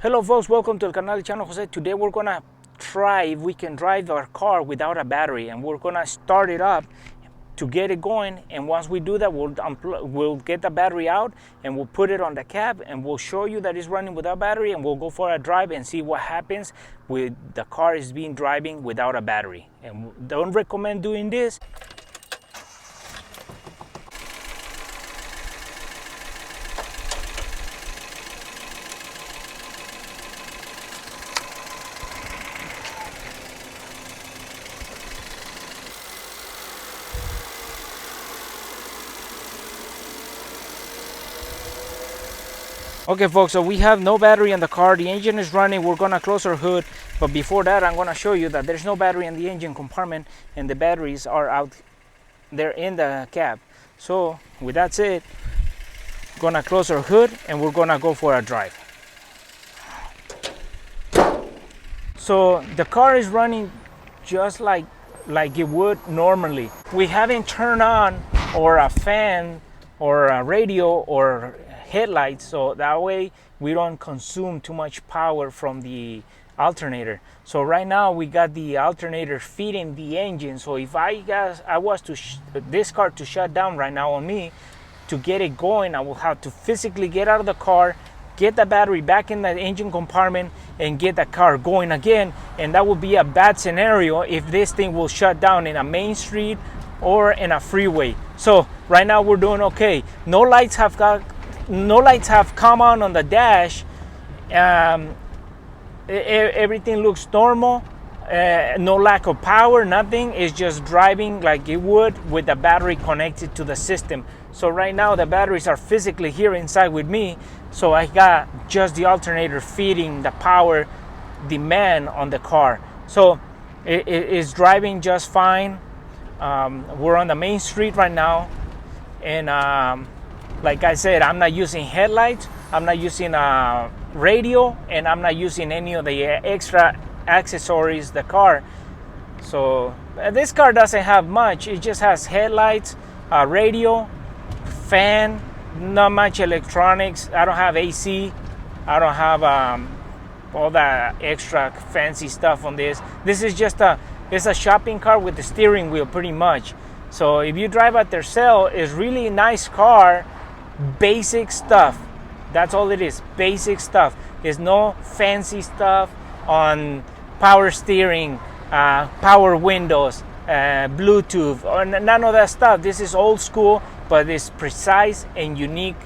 Hello folks, welcome to El Canal de Chano Jose. Today we're gonna try if we can drive our car without a battery, and we're gonna start it up to get it going. And once we do that, we'll get the battery out and we'll put it on the cab, and we'll show you that it's running without battery, and we'll go for a drive and see what happens with the car is being driving without a battery. And don't recommend doing this. Okay folks, so we have no battery in the car. The engine is running. We're gonna close our hood, but before that I'm gonna show you that there's no battery in the engine compartment and the batteries are out there in the cab. So with that said, we're gonna close our hood and we're gonna go for a drive. So the car is running just like it would normally. We haven't turned on or a fan or a radio or headlights, so that way we don't consume too much power from the alternator. So right now we got the alternator feeding the engine. So if I was to this car to shut down right now on me, to get it going, I will have to physically get out of the car, get the battery back in the engine compartment, and get the car going again. And that would be a bad scenario if this thing will shut down in a main street or in a freeway. So right now we're doing okay. No lights have come on the dash. Everything looks normal. No lack of power, nothing. It's just driving like it would with the battery connected to the system. So right now the batteries are physically here inside with me. So I got just the alternator feeding the power demand on the car. So it is driving just fine. We're on the main street right now, and like I said, I'm not using headlights, I'm not using a radio, and I'm not using any of the extra accessories the car. So this car doesn't have much. It just has headlights, a radio, fan, not much electronics. I don't have AC. I don't have all that extra fancy stuff on this. This is just it's a shopping car with the steering wheel pretty much. So if you drive at their sale, it's really nice car. Basic stuff. That's all it is. Basic stuff. There's no fancy stuff on power steering, power windows, Bluetooth, or none of that stuff. This is old school, but it's precise and unique,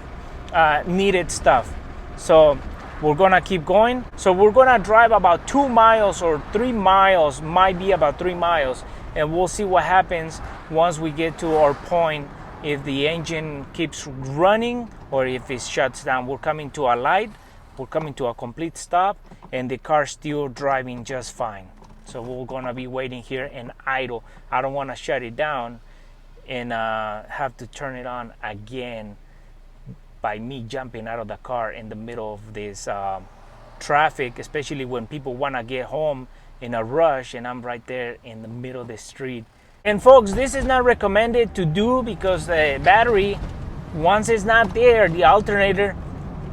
needed stuff. So we're gonna keep going. So we're gonna drive about 2 miles or 3 miles, might be about 3 miles, and we'll see what happens once we get to our point. If the engine keeps running or if it shuts down. We're coming to a light, we're coming to a complete stop, and the car's still driving just fine. So we're gonna be waiting here and idle. I don't wanna shut it down and have to turn it on again by me jumping out of the car in the middle of this traffic, especially when people wanna get home in a rush and I'm right there in the middle of the street. And folks, this is not recommended to do because the battery, once it's not there, the alternator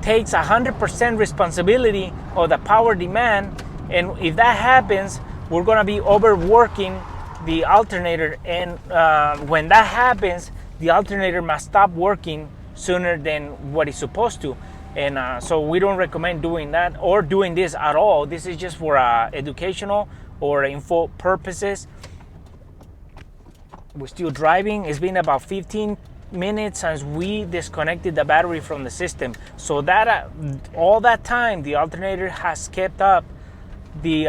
takes 100% responsibility of the power demand. And if that happens, we're gonna be overworking the alternator. And when that happens, the alternator must stop working sooner than what it's supposed to. And so we don't recommend doing that or doing this at all. This is just for educational or info purposes. We're still driving. It's been about 15 minutes since we disconnected the battery from the system. So that all that time, the alternator has kept up the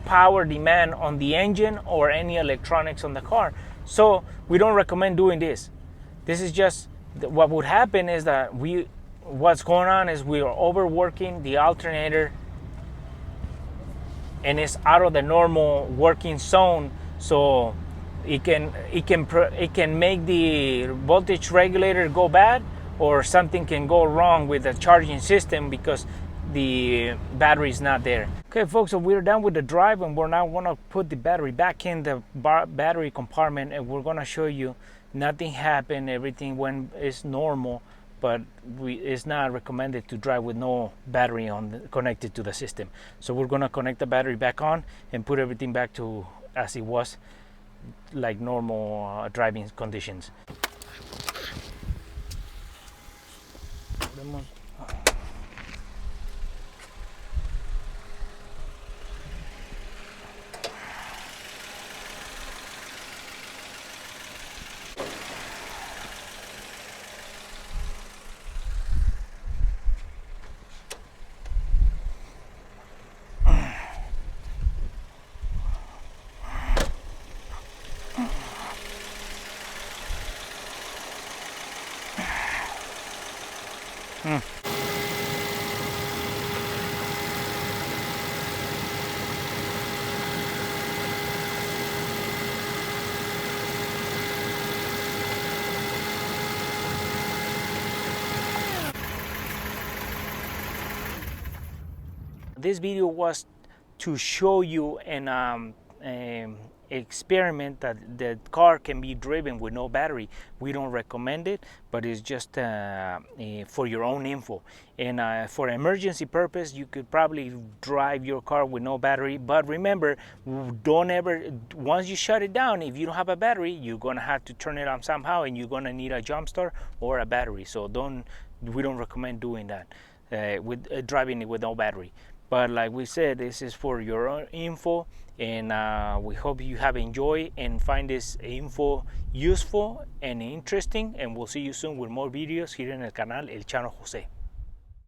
power demand on the engine or any electronics on the car. So we don't recommend doing this. This is just what would happen is that what's going on is we are overworking the alternator and it's out of the normal working zone. So it can make the voltage regulator go bad, or something can go wrong with the charging system because the battery is not there. Okay folks, so we're done with the drive and we're now going to put the battery back in the battery compartment, and we're going to show you nothing happened, everything went is normal. but it's not recommended to drive with no battery connected to the system. So we're gonna connect the battery back on and put everything back to as it was, like normal driving conditions. This video was to show you an experiment that the car can be driven with no battery. We don't recommend it, but it's just for your own info. And for emergency purpose, you could probably drive your car with no battery. But remember, don't ever, once you shut it down, if you don't have a battery, you're gonna have to turn it on somehow, and you're gonna need a jump start or a battery. So we don't recommend doing that with driving it with no battery. But like we said, this is for your own info, and we hope you have enjoyed and find this info useful and interesting, and we'll see you soon with more videos here en el canal El Chano Jose.